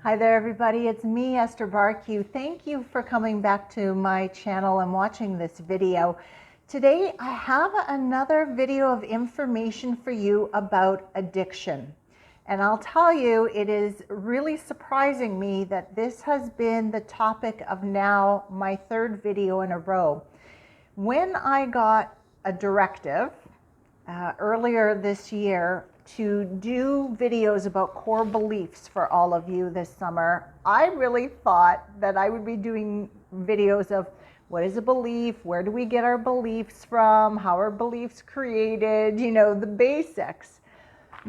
Hi there, everybody. It's me, Esther Bartkiw. Thank you for coming back to my channel and watching this video. Today, I have another video of information for you about addiction. And I'll tell you, it is really surprising me that this has been the topic of now my third video in a row. When I got a directive earlier this year to do videos about core beliefs for all of you this summer, I really thought that I would be doing videos of what is a belief, where do we get our beliefs from, how are beliefs created, you know, the basics.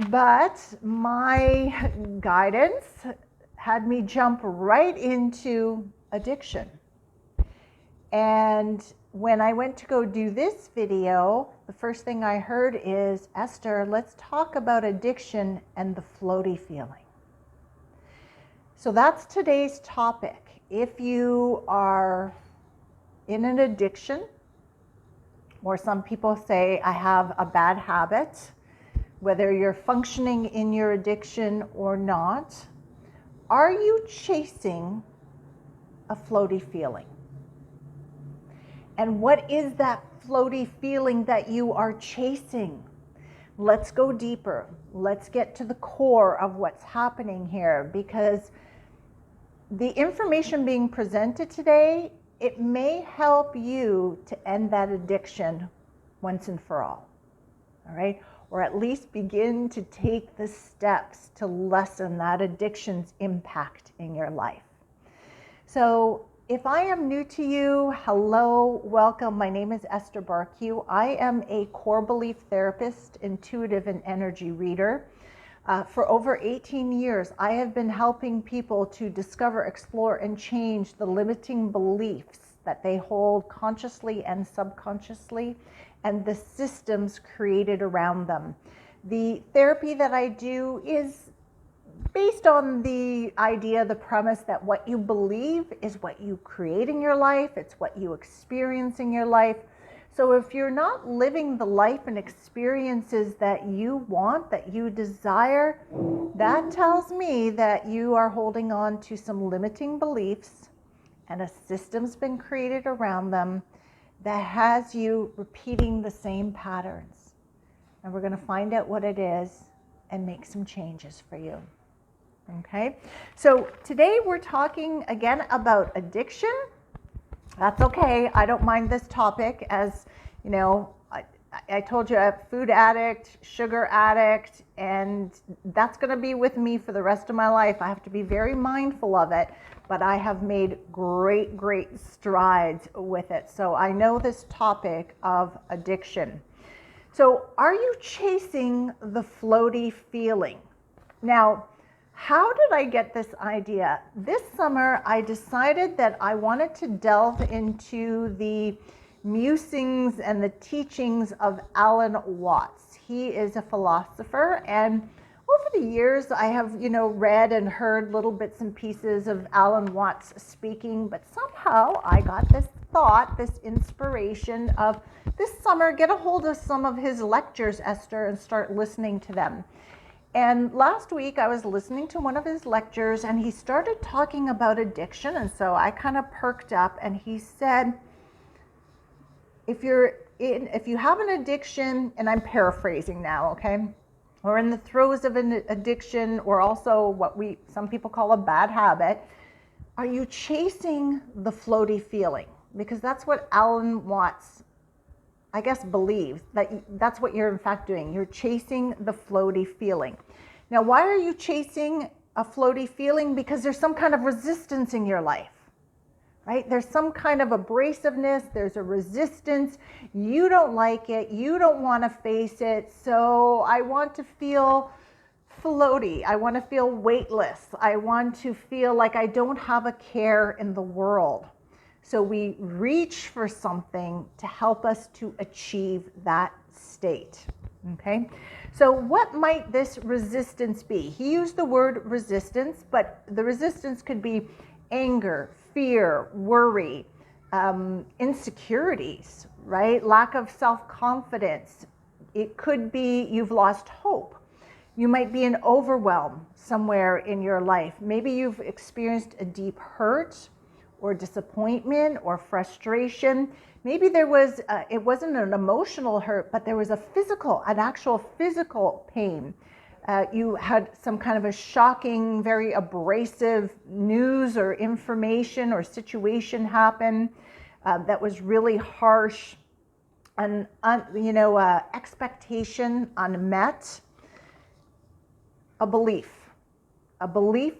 But my guidance had me jump right into addiction. And when I went to go do this video, the first thing I heard is, Esther, let's talk about addiction and the floaty feeling. So that's today's topic. If you are in an addiction, or some people say, I have a bad habit, whether you're functioning in your addiction or not, are you chasing a floaty feeling? And what is that floaty feeling that you are chasing? Let's go deeper. Let's get to the core of what's happening here, because the information being presented today, it may help you to end that addiction once and for all right? Or at least begin to take the steps to lessen that addiction's impact in your life. So if I am new to you, hello, welcome. My name is Esther Bartkiw. I am a core belief therapist, intuitive and energy reader. For over 18 years, I have been helping people to discover, explore, and change the limiting beliefs that they hold consciously and subconsciously, and the systems created around them. The therapy that I do is based on the idea, the premise that what you believe is what you create in your life, it's what you experience in your life. So if you're not living the life and experiences that you want, that you desire, that tells me that you are holding on to some limiting beliefs and a system's been created around them that has you repeating the same patterns. And we're going to find out what it is and make some changes for you. Okay, so today we're talking again about addiction. That's okay. I don't mind this topic, as you know, I told you I'm a food addict, sugar addict, and that's going to be with me for the rest of my life. I have to be very mindful of it, but I have made great strides with it. So I know this topic of addiction. So are you chasing the floaty feeling? Now, how did I get this idea? This summer, I decided that I wanted to delve into the musings and the teachings of Alan Watts. He is a philosopher, and over the years, I have, read and heard little bits and pieces of Alan Watts speaking, but somehow I got this thought, this inspiration of this summer, get a hold of some of his lectures, Esther, and start listening to them. And last week I was listening to one of his lectures and he started talking about addiction. And so I kind of perked up, and he said, if you have an addiction, and I'm paraphrasing now, okay, or in the throes of an addiction, or also what some people call a bad habit, are you chasing the floaty feeling? Because that's what Alan Watts, I guess, believes, that's what you're in fact doing. You're chasing the floaty feeling. Now, why are you chasing a floaty feeling? Because there's some kind of resistance in your life, right? There's some kind of abrasiveness, there's a resistance. You don't like it, you don't want to face it. So I want to feel floaty, I want to feel weightless, I want to feel like I don't have a care in the world. So we reach for something to help us to achieve that state, okay? So what might this resistance be? He used the word resistance, but the resistance could be anger, fear, worry, insecurities, right? Lack of self-confidence. It could be you've lost hope. You might be in overwhelm somewhere in your life. Maybe you've experienced a deep hurt or disappointment or frustration. Maybe there was, it wasn't an emotional hurt, but there was an actual physical pain. You had some kind of a shocking, very abrasive news or information or situation happen that was really harsh, and expectation unmet. A belief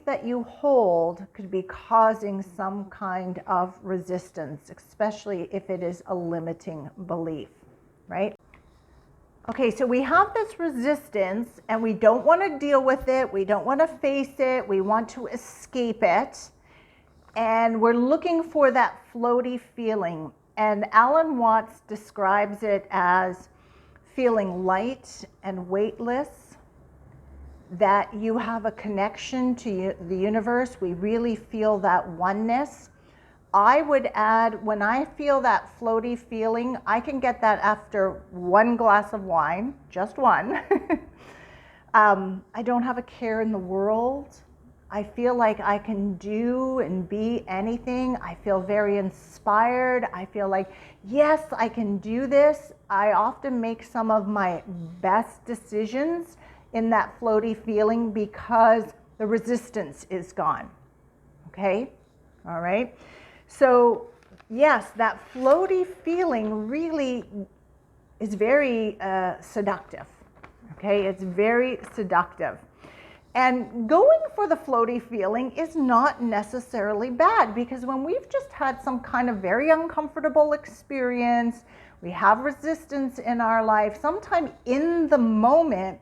that you hold could be causing some kind of resistance, especially if it is a limiting belief, right? Okay, so we have this resistance and we don't want to deal with it. We don't want to face it. We want to escape it. And we're looking for that floaty feeling. And Alan Watts describes it as feeling light and weightless, that you have a connection to the universe. We really feel that oneness. I would add, when I feel that floaty feeling, I can get that after one glass of wine, just one. I don't have a care in the world. I feel like I can do and be anything. I feel very inspired. I feel like, yes, I can do this. I often make some of my best decisions in that floaty feeling because the resistance is gone. Okay? All right? So, yes, that floaty feeling really is very seductive. Okay? It's very seductive. And going for the floaty feeling is not necessarily bad, because when we've just had some kind of very uncomfortable experience, we have resistance in our life, sometime in the moment,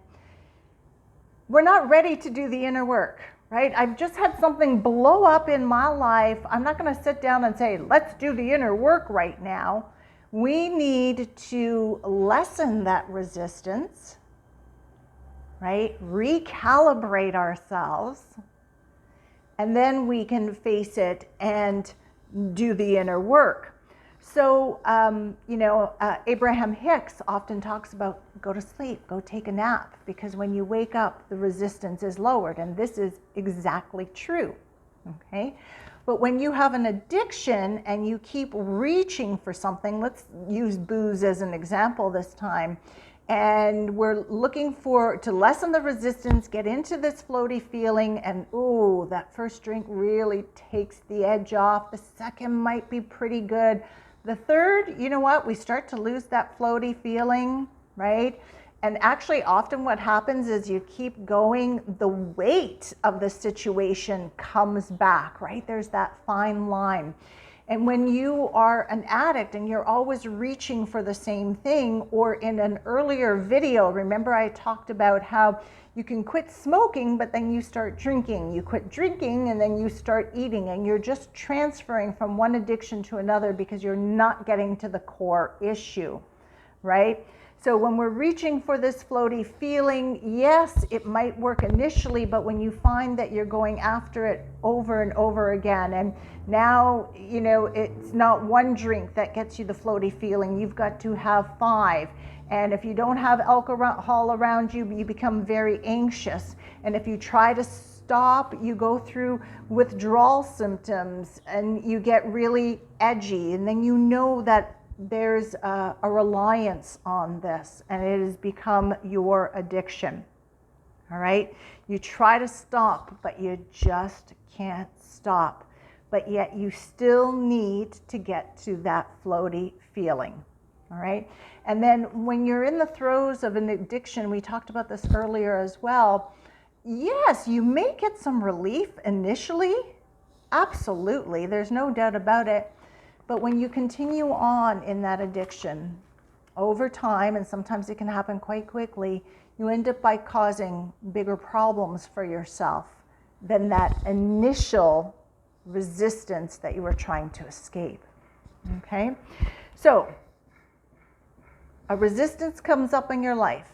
we're not ready to do the inner work, right? I've just had something blow up in my life. I'm not going to sit down and say, let's do the inner work right now. We need to lessen that resistance, right? Recalibrate ourselves, and then we can face it and do the inner work. So, Abraham Hicks often talks about go to sleep, go take a nap, because when you wake up, the resistance is lowered. And this is exactly true, okay? But when you have an addiction and you keep reaching for something, let's use booze as an example this time, and we're looking to lessen the resistance, get into this floaty feeling, and ooh, that first drink really takes the edge off. The second might be pretty good. The third, you know what, we start to lose that floaty feeling, right? And actually often what happens is you keep going, the weight of the situation comes back, right? There's that fine line. And when you are an addict and you're always reaching for the same thing, or in an earlier video, remember I talked about how you can quit smoking, but then you start drinking. You quit drinking and then you start eating, and you're just transferring from one addiction to another because you're not getting to the core issue, right? So when we're reaching for this floaty feeling, yes, it might work initially, but when you find that you're going after it over and over again, and now, it's not one drink that gets you the floaty feeling, you've got to have 5. And if you don't have alcohol around you, you become very anxious. And if you try to stop, you go through withdrawal symptoms and you get really edgy. And then you know that there's a reliance on this, and it has become your addiction. All right? You try to stop, but you just can't stop. But yet you still need to get to that floaty feeling. All right? And then when you're in the throes of an addiction, we talked about this earlier as well, yes, you may get some relief initially. Absolutely, there's no doubt about it. But when you continue on in that addiction over time, and sometimes it can happen quite quickly, you end up by causing bigger problems for yourself than that initial resistance that you were trying to escape. Okay? So, a resistance comes up in your life.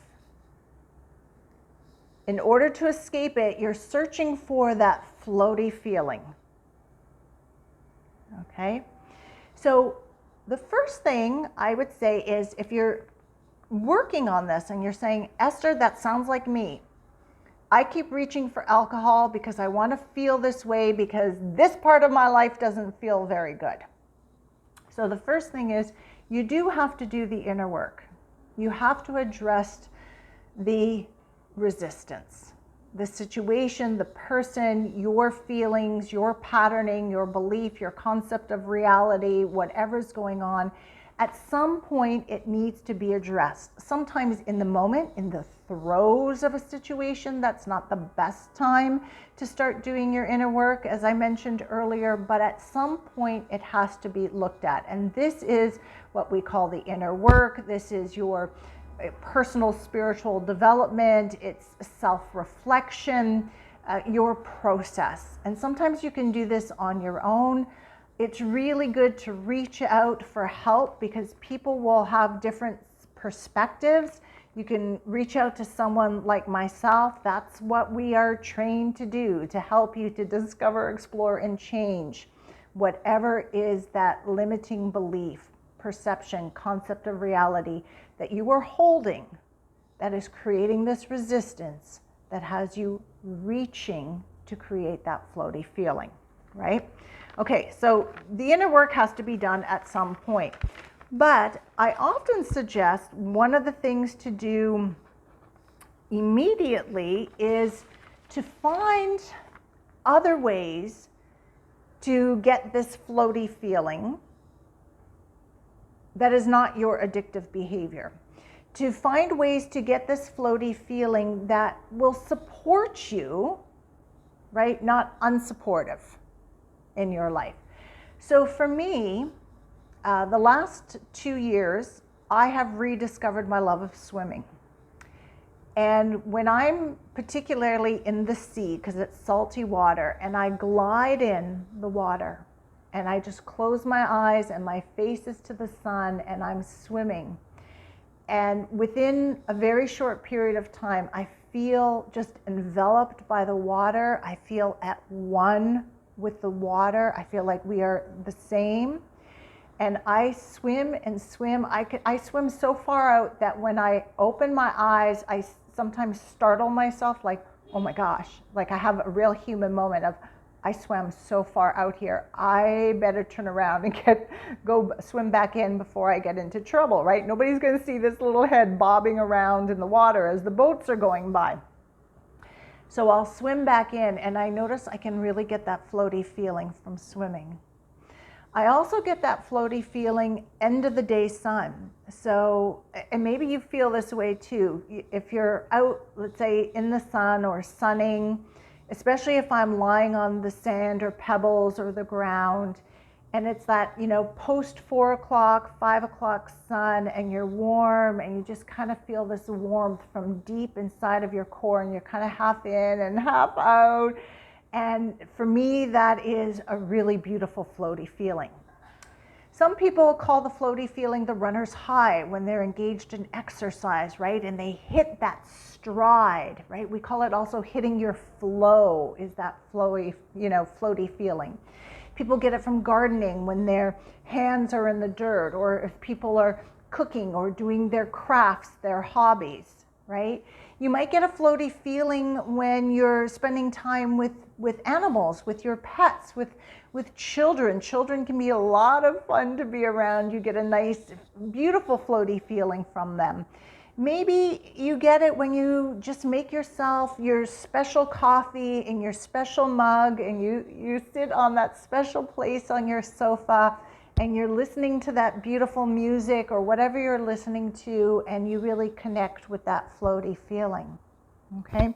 In order to escape it, you're searching for that floaty feeling. Okay? So the first thing I would say is, if you're working on this and you're saying, Esther, that sounds like me. I keep reaching for alcohol because I want to feel this way because this part of my life doesn't feel very good. So the first thing is you do have to do the inner work. You have to address the resistance, the situation, the person, your feelings, your patterning, your belief, your concept of reality, whatever's going on. At some point, it needs to be addressed. Sometimes in the moment, in the throes of a situation, that's not the best time to start doing your inner work, as I mentioned earlier, but at some point it has to be looked at. And this is what we call the inner work. This is your personal spiritual development. It's self-reflection, your process. And sometimes you can do this on your own. It's really good to reach out for help because people will have different perspectives. You can reach out to someone like myself. That's what we are trained to do, to help you to discover, explore, and change whatever is that limiting belief, perception, concept of reality that you are holding that is creating this resistance that has you reaching to create that floaty feeling, right? Okay, so the inner work has to be done at some point. But I often suggest one of the things to do immediately is to find other ways to get this floaty feeling that is not your addictive behavior. To find ways to get this floaty feeling that will support you, right? Not unsupportive in your life. So for me, the last 2 years, I have rediscovered my love of swimming. And when I'm particularly in the sea, because it's salty water, and I glide in the water, and I just close my eyes and my face is to the sun and I'm swimming. And within a very short period of time, I feel just enveloped by the water. I feel at one with the water. I feel like we are the same. And I swim and swim. I swim so far out that when I open my eyes, I sometimes startle myself like, oh my gosh, like I have a real human moment of, I swam so far out here. I better turn around and go swim back in before I get into trouble, right? Nobody's going to see this little head bobbing around in the water as the boats are going by. So I'll swim back in and I notice I can really get that floaty feeling from swimming. I also get that floaty feeling end of the day sun. So, and maybe you feel this way too. If you're out, let's say in the sun or sunning, especially if I'm lying on the sand or pebbles or the ground, and it's that, post 4 o'clock, 5 o'clock sun, and you're warm, and you just kind of feel this warmth from deep inside of your core, and you're kind of half in and half out. And for me, that is a really beautiful floaty feeling. Some people call the floaty feeling the runner's high when they're engaged in exercise, right? And they hit that stride, right? We call it also hitting your flow, is that flowy, floaty feeling. People get it from gardening when their hands are in the dirt, or if people are cooking or doing their crafts, their hobbies, right? You might get a floaty feeling when you're spending time with animals, with your pets, with children. Children can be a lot of fun to be around. You get a nice, beautiful floaty feeling from them. Maybe you get it when you just make yourself your special coffee in your special mug and you sit on that special place on your sofa and you're listening to that beautiful music or whatever you're listening to, and you really connect with that floaty feeling, okay?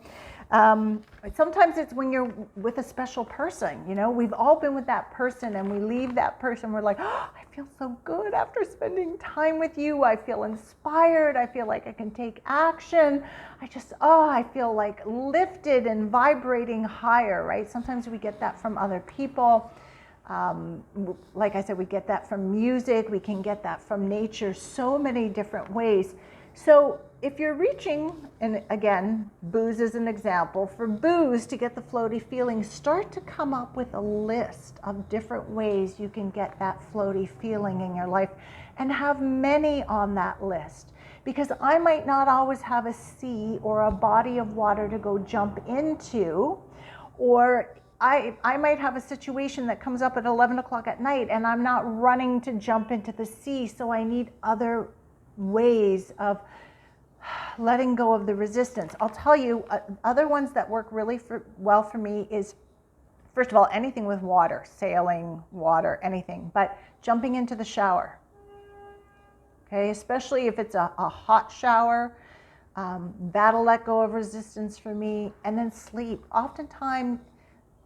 Sometimes it's when you're with a special person, we've all been with that person and we leave that person, we're like, oh, I feel so good after spending time with you. I feel inspired. I feel like I can take action. I feel like lifted and vibrating higher, right? Sometimes we get that from other people. Like I said, we get that from music, we can get that from nature, so many different ways. So if you're reaching, and again, booze is an example, for booze to get the floaty feeling, start to come up with a list of different ways you can get that floaty feeling in your life and have many on that list. because I might not always have a sea or a body of water to go jump into, or I might have a situation that comes up at 11 o'clock at night and I'm not running to jump into the sea, so I need other ways of letting go of the resistance. I'll tell you, other ones that work really well for me is, first of all, anything with water, sailing, water, anything, but jumping into the shower. Okay, especially if it's a hot shower, that'll let go of resistance for me. And then sleep. Oftentimes,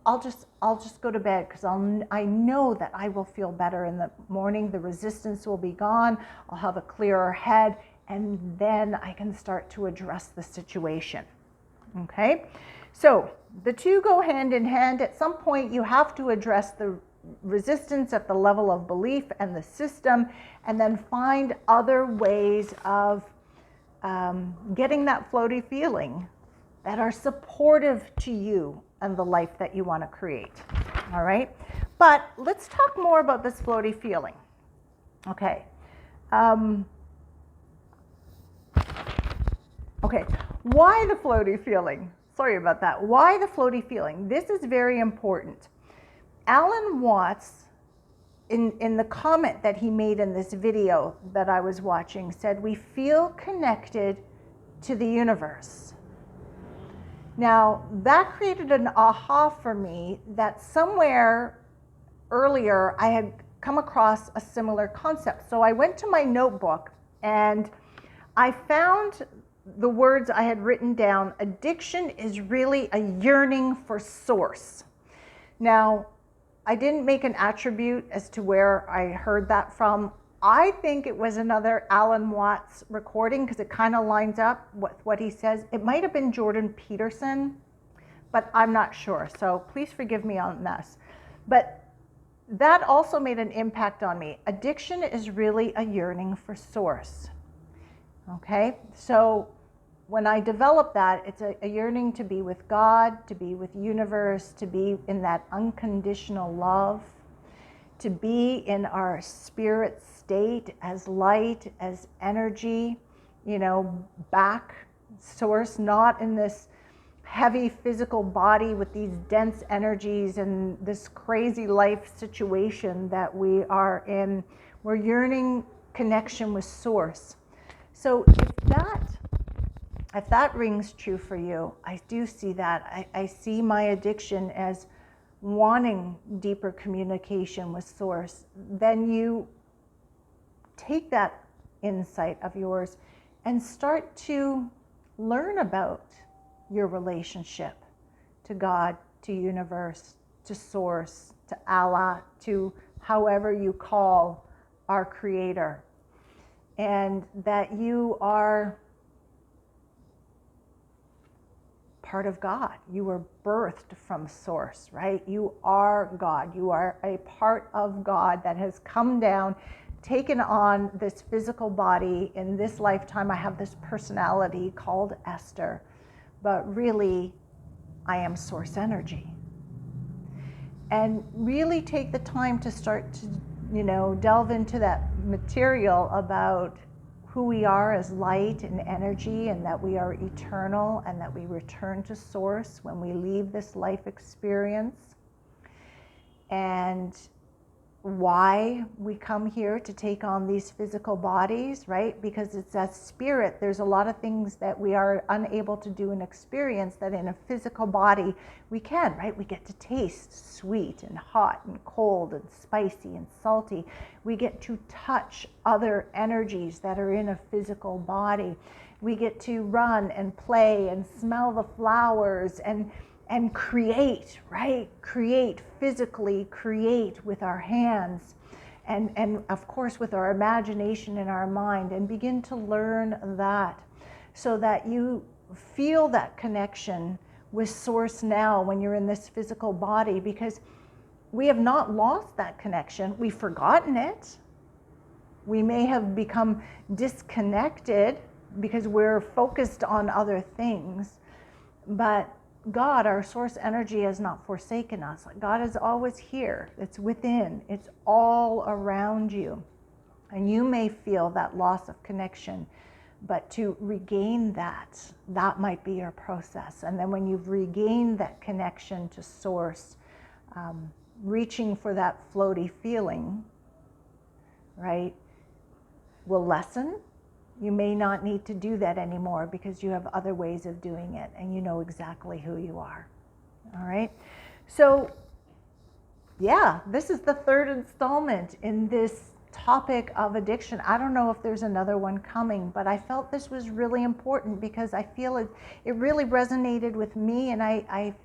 I'll just go to bed because I know that I will feel better in the morning. The resistance will be gone. I'll have a clearer head, and then I can start to address the situation. Okay, so the two go hand in hand. At some point, you have to address the resistance at the level of belief and the system, and then find other ways of getting that floaty feeling that are supportive to you and the life that you want to create. All right, but let's talk more about this floaty feeling. Okay. Okay, why the floaty feeling? Sorry about that. Why the floaty feeling? This is very important. Alan Watts, in the comment that he made in this video that I was watching, said, we feel connected to the universe. Now, that created an aha for me that somewhere earlier I had come across a similar concept. So I went to my notebook and I found the words I had written down. Addiction is really a yearning for source. Now, I didn't make an attribute as to where I heard that from. I think it was another Alan Watts recording because it kind of lines up with what he says. It might have been Jordan Peterson, but I'm not sure. So please forgive me on this. But that also made an impact on me. Addiction is really a yearning for source. Okay, so when I developed that, it's a yearning to be with God, to be with universe, to be in that unconditional love, to be in our spirit state as light, as energy, back source, not in this heavy physical body with these dense energies and this crazy life situation that we are in. We're yearning connection with source. So if that rings true for you, I do see that. I see my addiction as wanting deeper communication with source. Then you take that insight of yours and start to learn about your relationship to God, to universe, to source, to Allah, to however you call our creator. And that you are part of God. You were birthed from source, right? You are God. You are a part of God that has come down, taken on this physical body. In this lifetime, I have this personality called Esther, but really, I am source energy. And really take the time to start to, delve into that material about who we are as light and energy, and that we are eternal, and that we return to source when we leave this life experience, and why we come here to take on these physical bodies, right? Because it's that spirit. There's a lot of things that we are unable to do and experience that in a physical body we can, right? We get to taste sweet and hot and cold and spicy and salty. We get to touch other energies that are in a physical body. We get to run and play and smell the flowers and create, right? Create physically, create with our hands, and of course with our imagination and our mind, and begin to learn that, so that you feel that connection with source now when you're in this physical body, because we have not lost that connection. We've forgotten it. We may have become disconnected because we're focused on other things, but God, our source energy, has not forsaken us. God is always here. It's within. It's all around you. And you may feel that loss of connection, But to regain that, that might be your process. And then when you've regained that connection to source, reaching for that floaty feeling, right, will lessen. You may not need to do that anymore because you have other ways of doing it and you know exactly who you are. All right. So yeah, this is the third installment in this topic of addiction. I don't know if there's another one coming, but I felt this was really important because I feel it really resonated with me, and I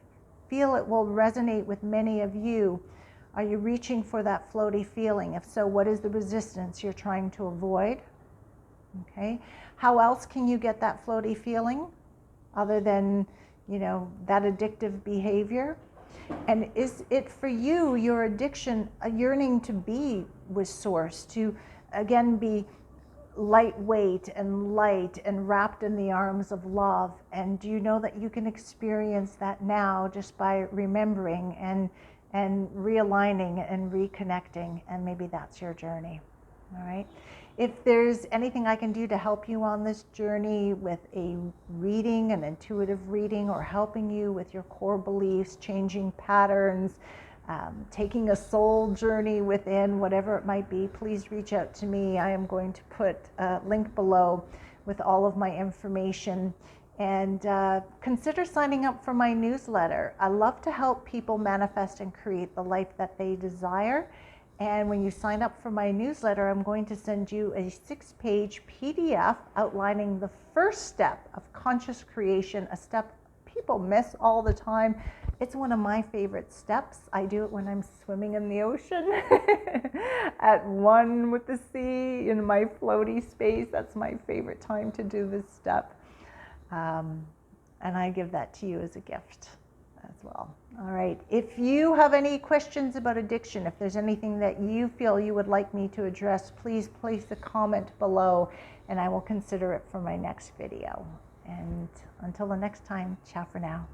feel it will resonate with many of you. Are you reaching for that floaty feeling? If so, what is the resistance you're trying to avoid? Okay. How else can you get that floaty feeling other than, you know, that addictive behavior? And is it for you, your addiction, a yearning to be with source, to again be lightweight and light and wrapped in the arms of love? And do you know that you can experience that now just by remembering and realigning and reconnecting? And maybe that's your journey. All right. If there's anything I can do to help you on this journey with a reading, an intuitive reading, or helping you with your core beliefs, changing patterns, taking a soul journey within, whatever it might be, please reach out to me. I am going to put a link below with all of my information. And consider signing up for my newsletter. I love to help people manifest and create the life that they desire. And when you sign up for my newsletter, I'm going to send you a 6-page PDF outlining the first step of conscious creation, a step people miss all the time. It's one of my favorite steps. I do it when I'm swimming in the ocean at one with the sea in my floaty space. That's my favorite time to do this step. And I give that to you as a gift as well. All right. If you have any questions about addiction, if there's anything that you feel you would like me to address, please place a comment below and I will consider it for my next video. And until the next time, ciao for now.